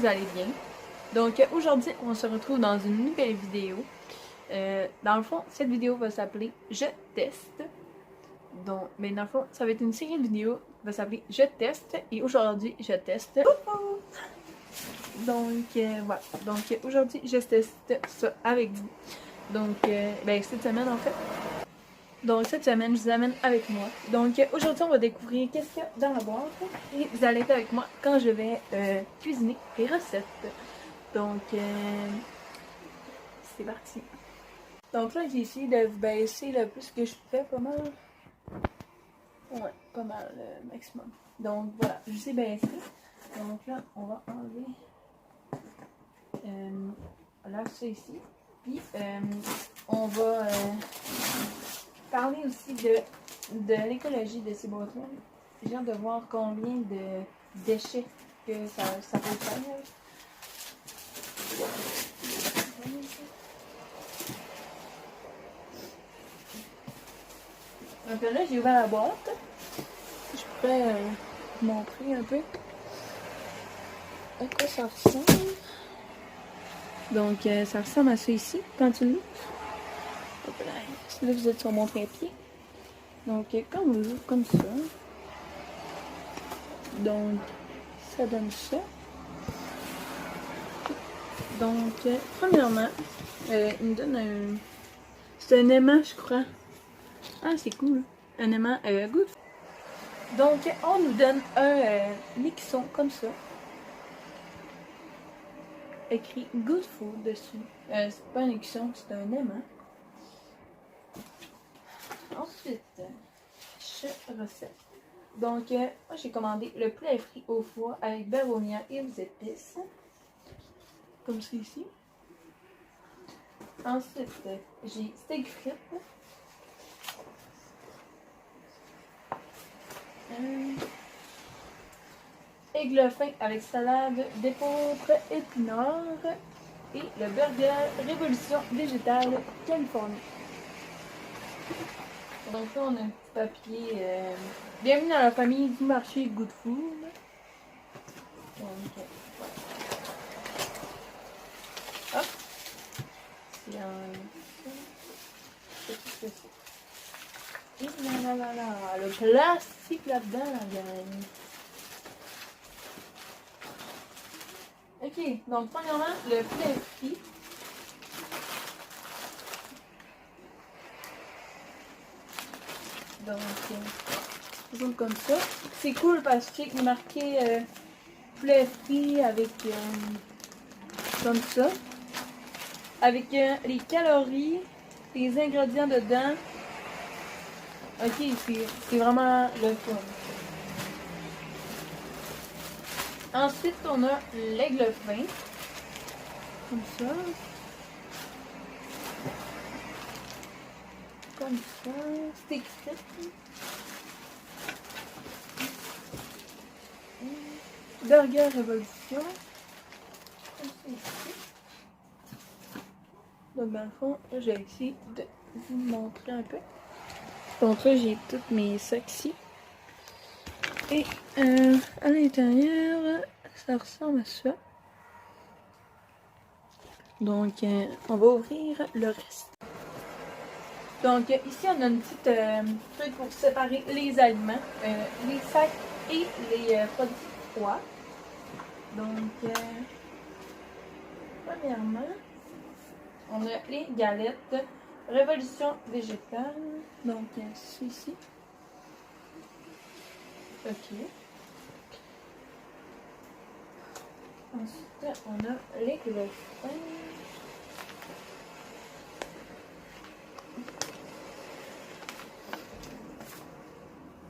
vous allez bien. Donc aujourd'hui, on se retrouve dans une nouvelle vidéo. Dans le fond, cette vidéo va s'appeler « Je teste ». Donc, mais dans le fond, ça va être une série de vidéos qui va s'appeler « Je teste ». Et aujourd'hui, je teste... Donc, voilà. Donc, aujourd'hui, je teste ça avec vous. Donc, cette semaine, en fait. Donc, cette semaine, je vous amène avec moi. Donc, aujourd'hui, on va découvrir qu'est-ce qu'il y a dans la boîte. Et vous allez être avec moi quand je vais cuisiner les recettes. Donc, c'est parti. Donc là, j'ai essayé de vous baisser le plus que je fais, pas mal. Ouais, pas mal, maximum. Donc, voilà, je sais baisser. Donc là, on va enlever là, ça ici. Puis, on va parler aussi de l'écologie de ces boîtes-là. J'ai hâte de voir combien de déchets que ça peut faire. Donc là, j'ai ouvert la boîte. Je pourrais vous montrer un peu à quoi ça ressemble. Donc, ça ressemble à ça ici, quand tu l'ouvres. Là, vous êtes sur mon trépied. Donc, quand on l'ouvre comme ça, donc, ça donne ça. Donc, premièrement, il me donne un... C'est un aimant, je crois. Ah, c'est cool. Un aimant good. Donc, on nous donne un mixon comme ça. Écrit Good Food dessus. C'est pas un mixon, c'est un aimant. Ensuite, recette. Donc, moi j'ai commandé le poulet frit au foie avec beurre oignon et aux épices. Comme ça ici. Ensuite, j'ai steak frites. Aigle fin avec salade d'épeautre épinards et le burger Révolution végétale Californie. Donc là on a un petit papier bienvenue dans la famille du marché Good Food. Donc voilà. Hop. C'est un... Et là, le plastique là-dedans, la gang. Ok, donc premièrement, le poulet frit. Donc, toujours comme ça. C'est cool parce qu'il est marqué poulet frit avec comme ça. Avec les calories, les ingrédients dedans. Ok, c'est vraiment le fun. Ensuite, on a l'aigle fin. Comme ça. Comme ça. Steak frites. Burger Révolution. Comme ça ici. Donc, dans le fond, là, j'ai essayé de vous montrer un peu. Donc là, j'ai tous mes sacs ici. Et à l'intérieur, ça ressemble à ça. Donc, on va ouvrir le reste. Donc, ici, on a une petite truc pour séparer les aliments, les sacs et les produits froids. Donc, premièrement, on a les galettes Révolution végétale. Donc, c'est ici. Ok. Ensuite, on a les glofins.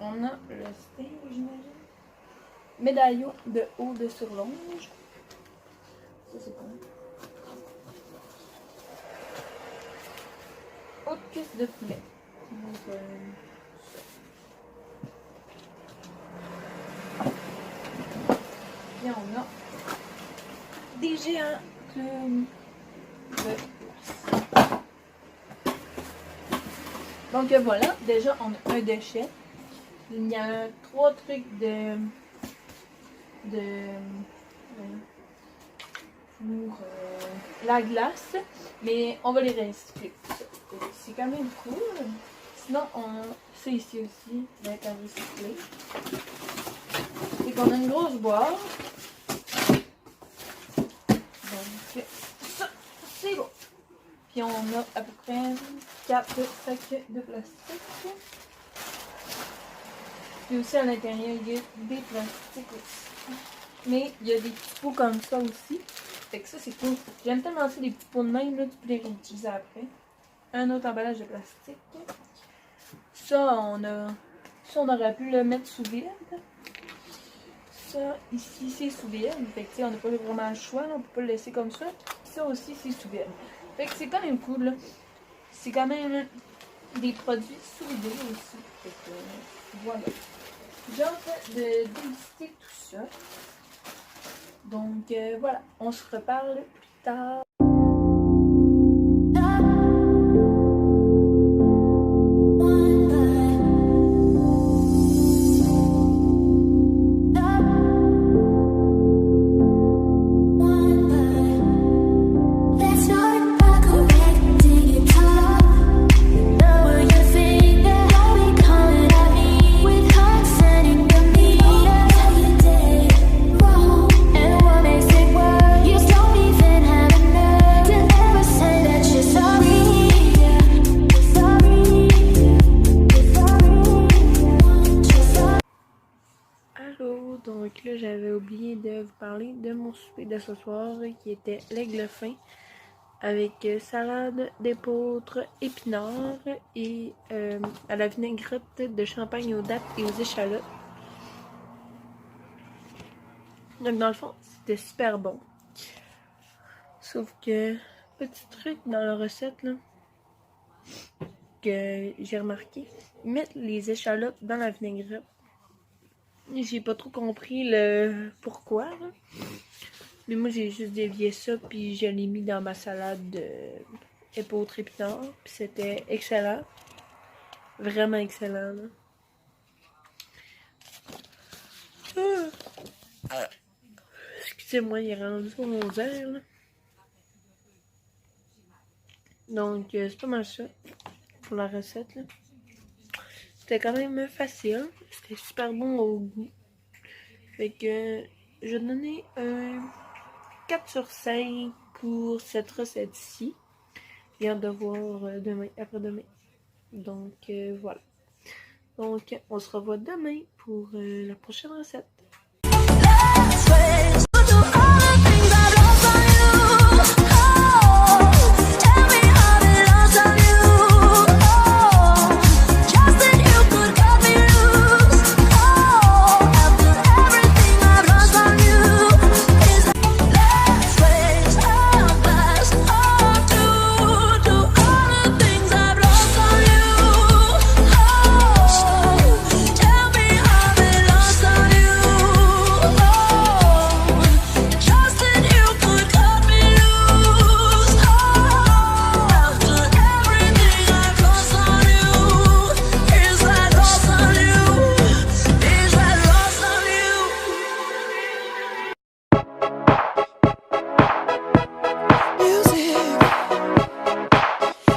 On a le steak, j'imagine. Médaillon de haut de surlonge. Ça, c'est quoi? Haute cuisse de poulet. Donc, et on a des géants de glace. Donc voilà, déjà on a un déchet. Il y a 3 trucs de pour la glace, mais on va les recycler. C'est quand même cool. Sinon, on a ça ici aussi, d'être à recycler. Et qu'on a une grosse boîte. Donc, ça, c'est bon. Puis on a à peu près 4 sacs de plastique. Puis aussi à l'intérieur, il y a des plastiques aussi. Mais il y a des petits pots comme ça aussi. Fait que ça, c'est cool. J'aime tellement ça, les petits pots de même, là, tu peux les réutiliser après. Un autre emballage de plastique. Ça, on aurait pu le mettre sous vide. Ça, ici, c'est sous vide. Fait que, on n'a pas vraiment le choix, là, on peut pas le laisser comme ça. Ça aussi, c'est sous vide. Fait que c'est quand même cool, là. C'est quand même des produits sous vide aussi. Fait que, voilà. J'ai hâte de déguster tout ça. Donc, voilà. On se reparle plus tard. Donc là, j'avais oublié de vous parler de mon souper de ce soir qui était l'aigle fin avec salade d'épeautre épinards et à la vinaigrette de champagne aux dattes et aux échalotes. Donc dans le fond, c'était super bon. Sauf que, petit truc dans la recette là, que j'ai remarqué, mettre les échalotes dans la vinaigrette. J'ai pas trop compris le pourquoi. Là. Mais moi, j'ai juste dévié ça, puis je l'ai mis dans ma salade d'épeautre épinards. Puis c'était excellent. Vraiment excellent. Excusez-moi, il est rendu au 11h. Là. Donc, c'est pas mal ça pour la recette. Là. C'était quand même facile. C'était super bon au goût. Fait que je vais donner un 4 sur 5 pour cette recette-ci. J'ai hâte de voir demain, après-demain. Donc, voilà. Donc, on se revoit demain pour la prochaine recette.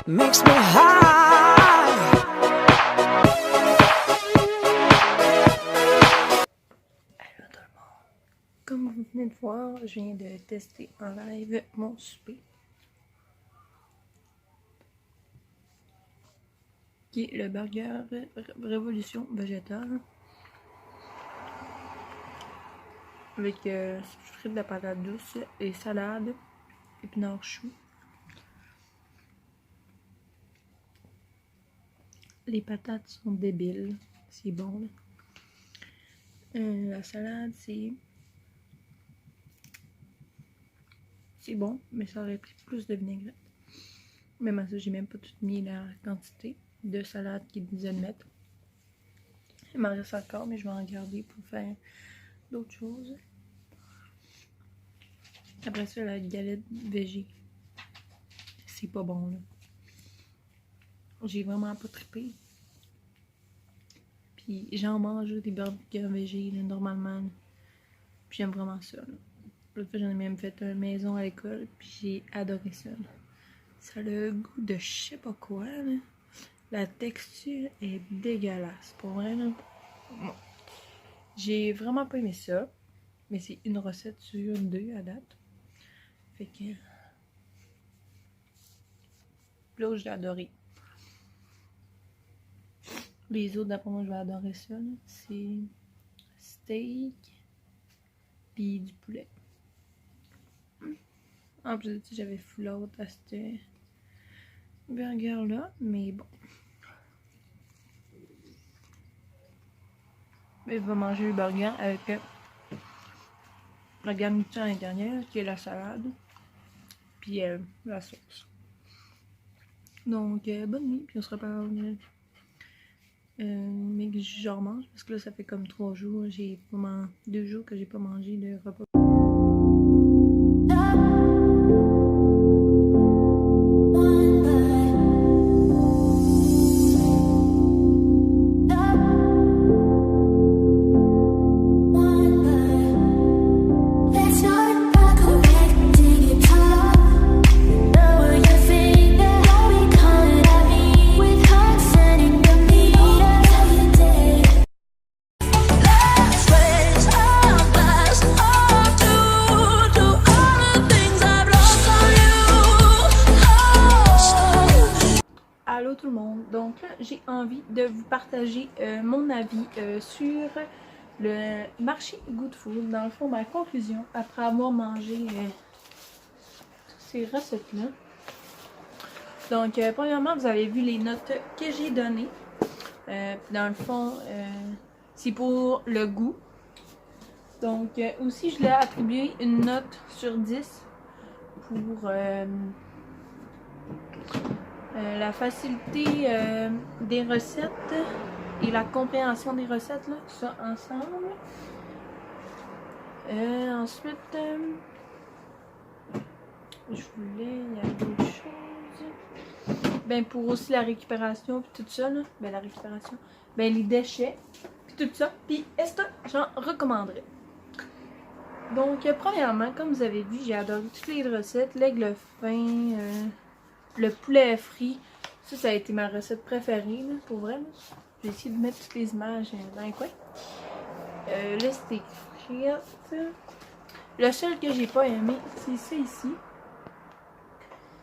Makes me high. Allô tout le monde. Comme vous venez de voir, je viens de tester en live mon souper. Qui est le burger Révolution végétale. Avec frites de patates douces et salade, épinards choux. Les patates sont débiles, c'est bon. La salade, c'est bon, mais ça aurait pris plus de vinaigrette. Même à ça, j'ai même pas tout mis la quantité de salade qu'ils disaient de mettre. Il m'en reste encore, mais je vais en garder pour faire d'autres choses. Après ça, la galette végé. C'est pas bon, là. J'ai vraiment pas trippé. Puis j'en mange des burgers végé, là, normalement. Puis j'aime vraiment ça, là. L'autre fois, j'en ai même fait une maison à l'école, puis j'ai adoré ça. Ça a le goût de je sais pas quoi, là. La texture est dégueulasse, pour vrai, là. Bon. J'ai vraiment pas aimé ça, mais c'est une recette sur 2 à date. Fait que... L'autre, j'ai adoré. Les autres, d'après moi, je vais adorer ça, là. C'est steak, puis du poulet. En plus de ça, j'avais full out à ce burger-là, mais bon. Mais je vais manger le burger avec la garniture à l'intérieur, qui est la salade, puis la sauce. Donc, bonne nuit, puis on se reparle. Mais que je remange, parce que là, ça fait comme 3 jours, j'ai vraiment 2 jours que j'ai pas mangé de repas. Allô tout le monde, donc là j'ai envie de vous partager mon avis sur le marché Good Food. Dans le fond, ma conclusion après avoir mangé toutes ces recettes là. Donc premièrement, vous avez vu les notes que j'ai données. Dans le fond, c'est pour le goût. Donc aussi je l'ai attribué une note sur 10 pour la facilité des recettes et la compréhension des recettes, là, tout ça ensemble. Ensuite, je voulais, il y a d'autres choses. Ben pour aussi la récupération puis tout ça, là, ben la récupération, ben les déchets puis tout ça, puis est-ce que j'en recommanderais. Donc premièrement, comme vous avez vu, j'ai adoré toutes les recettes, l'aigle fin, le poulet frit, ça a été ma recette préférée, là, pour vrai. J'ai essayé de mettre toutes les images dans les coins. Le steak frites. Le seul que j'ai pas aimé, c'est ça ici.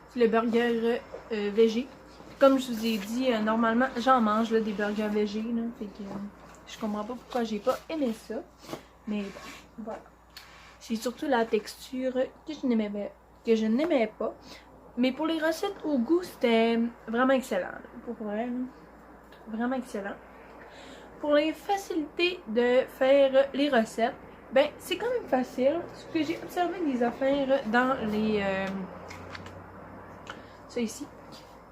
C'est le burger végé. Comme je vous ai dit, normalement, j'en mange là, des burgers végés. Là, fait que je comprends pas pourquoi j'ai pas aimé ça. Mais bon, voilà. C'est surtout la texture que je n'aimais pas. Mais pour les recettes au goût, c'était vraiment excellent. Pour vrai, vraiment excellent. Pour les facilités de faire les recettes, ben c'est quand même facile. Ce que j'ai observé des affaires dans les... ça ici.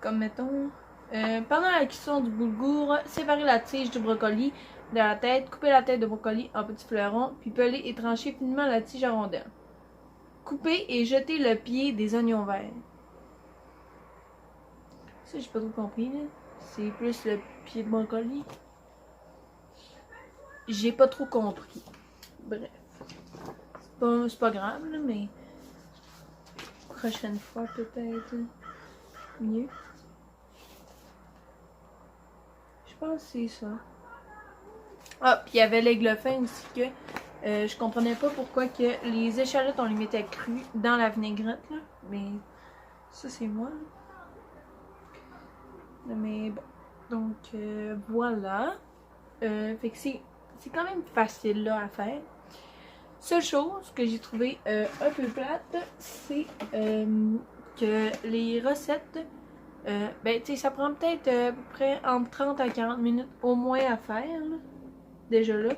Comme mettons... pendant la cuisson du boulgour, séparer la tige du brocoli de la tête, couper la tête de brocoli en petits fleurons, puis peler et trancher finement la tige en rondelles. Couper et jeter le pied des oignons verts. Ça, j'ai pas trop compris, là. C'est plus le pied de brocoli. J'ai pas trop compris. Bref. C'est pas grave, là, mais... prochaine fois, peut-être mieux. Je pense que c'est ça. Ah, puis il y avait l'aigle fin aussi que... je comprenais pas pourquoi que les échalotes, on les mettait crues dans la vinaigrette, là. Mais ça, c'est moi, là. Mais bon, donc voilà. Fait que c'est quand même facile là à faire. Seule chose que j'ai trouvé un peu plate, c'est que les recettes, ben tu sais, ça prend peut-être à peu près entre 30 à 40 minutes au moins à faire, là, déjà là.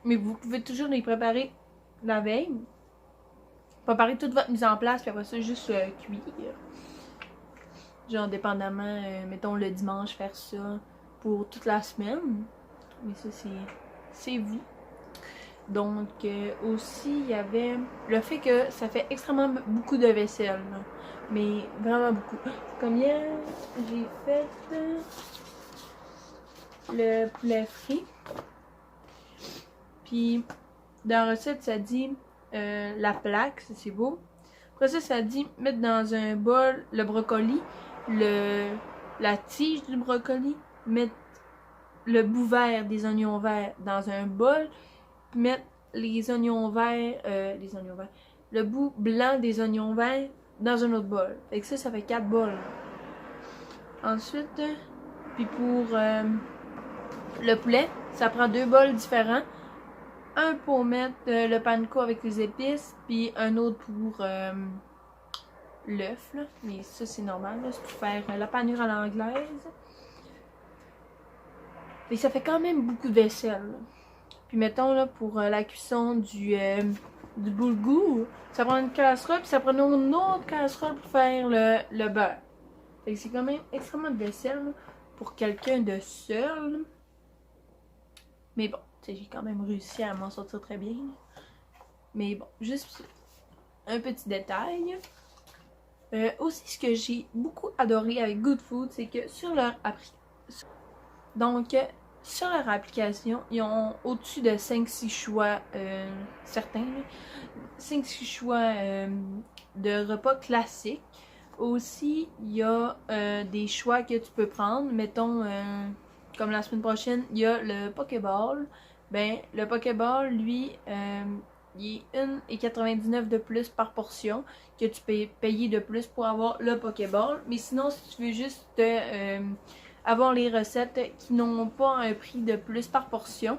Mais vous pouvez toujours les préparer la veille. Préparer toute votre mise en place, puis après ça, juste cuire. Genre, dépendamment, mettons le dimanche, faire ça pour toute la semaine. Mais ça, c'est vous. Donc, aussi, il y avait le fait que ça fait extrêmement beaucoup de vaisselle. Là. Mais vraiment beaucoup. Comme hier, j'ai fait le poulet frit. Puis, dans la recette, ça dit la plaque, c'est beau. Après ça dit mettre dans un bol le brocoli, la tige du brocoli, mettre le bout vert des oignons verts dans un bol, mettre les oignons verts, le bout blanc des oignons verts dans un autre bol. Fait que ça fait 4 bols. Ensuite, puis pour le poulet, ça prend 2 bols différents. Un pour mettre le panko avec les épices, puis un autre pour l'œuf. Mais ça, c'est normal, c'est pour faire la panure à l'anglaise. Et ça fait quand même beaucoup de vaisselle. Là. Puis mettons, là, pour la cuisson du boulgour, ça prend une casserole, puis ça prend une autre casserole pour faire le beurre. Fait que c'est quand même extrêmement de vaisselle là, pour quelqu'un de seul. Mais bon, j'ai quand même réussi à m'en sortir très bien. Mais bon, juste un petit détail. Aussi, ce que j'ai beaucoup adoré avec Good Food, c'est que sur leur application, ils ont au-dessus de 5-6 choix, certains, 5-6 choix de repas classiques. Aussi, il y a des choix que tu peux prendre. Mettons, comme la semaine prochaine, il y a le Pokéball. Ben, le Pokéball, lui, il est 1,99 de plus par portion que tu peux payer de plus pour avoir le Pokéball. Mais sinon, si tu veux juste avoir les recettes qui n'ont pas un prix de plus par portion,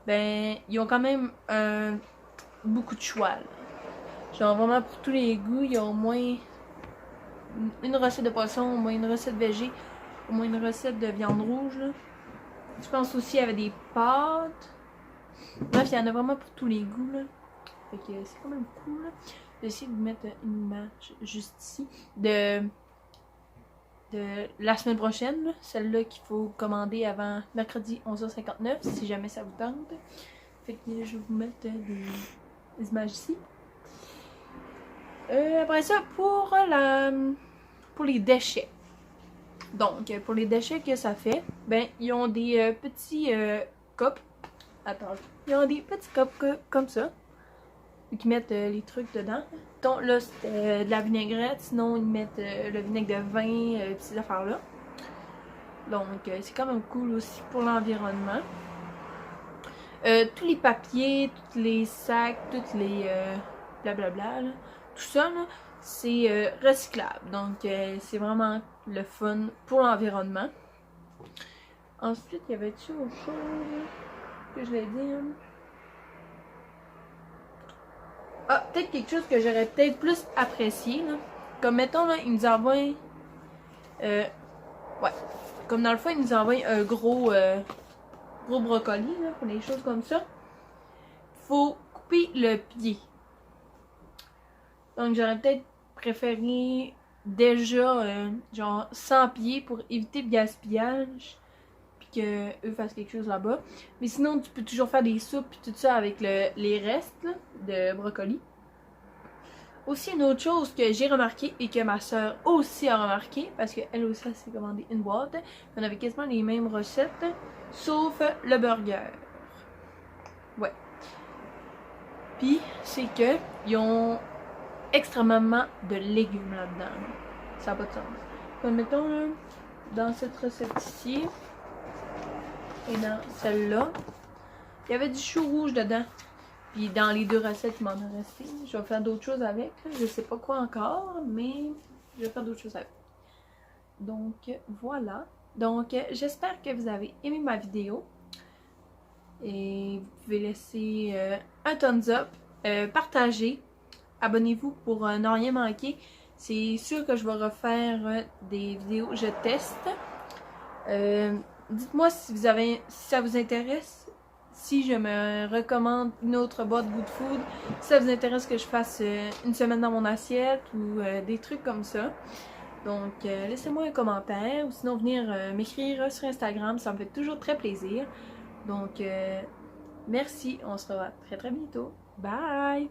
ben, ils ont quand même beaucoup de choix. Là. Genre vraiment pour tous les goûts, il y a au moins une recette de poisson, au moins une recette végé, au moins une recette de viande rouge. Là. Je pense aussi qu'il y avait des pâtes. Bref, il y en a vraiment pour tous les goûts. Là. Fait que c'est quand même cool. Là. Je vais essayer de vous mettre une image juste ici de la semaine prochaine. Celle-là qu'il faut commander avant mercredi 11h59 si jamais ça vous tente. Fait que je vais vous mettre des images ici. Après ça, pour les déchets. Donc, pour les déchets que ça fait, ben, ils ont des petits copes. Attends, ils ont des petits copes comme ça. Qui mettent les trucs dedans. Donc, là, c'était de la vinaigrette. Sinon, ils mettent le vinaigre de vin, ces affaires-là. Donc, c'est quand même cool aussi pour l'environnement. Tous les papiers, tous les sacs, tous les blablabla, là, tout ça, c'est recyclable. Donc, c'est vraiment le fun pour l'environnement. Ensuite, il y avait-tu autre chose que je l'ai dit? Ah, peut-être quelque chose que j'aurais peut-être plus apprécié. Là. Comme mettons, là, ils nous envoient. Ouais. Comme dans le fond, ils nous envoient un gros brocoli, là, pour des choses comme ça. Faut couper le pied. Donc, j'aurais peut-être préféré déjà, genre, 100 pieds pour éviter le gaspillage. Puis qu'eux fassent quelque chose là-bas. Mais sinon, tu peux toujours faire des soupes et tout ça avec les restes là, de brocoli. Aussi, une autre chose que j'ai remarqué et que ma soeur aussi a remarqué, parce qu'elle aussi s'est commandé une boîte, on avait quasiment les mêmes recettes, sauf le burger. Ouais. Puis, c'est que ils ont extrêmement de légumes là-dedans. Ça n'a pas de sens. Comme mettons, là, dans cette recette ici, et dans celle-là, il y avait du chou rouge dedans. Puis dans les 2 recettes, il m'en a resté. Je vais faire d'autres choses avec. Je sais pas quoi encore, mais je vais faire d'autres choses avec. Donc voilà. Donc j'espère que vous avez aimé ma vidéo. Et vous pouvez laisser un thumbs up, partager, abonnez-vous pour ne rien manquer. C'est sûr que je vais refaire des vidéos je teste. Dites-moi si ça vous intéresse. Si je me recommande une autre boîte Good Food, si ça vous intéresse que je fasse une semaine dans mon assiette ou des trucs comme ça. Donc, laissez-moi un commentaire ou sinon venir m'écrire sur Instagram, ça me fait toujours très plaisir. Donc, merci, on se revoit très très bientôt. Bye!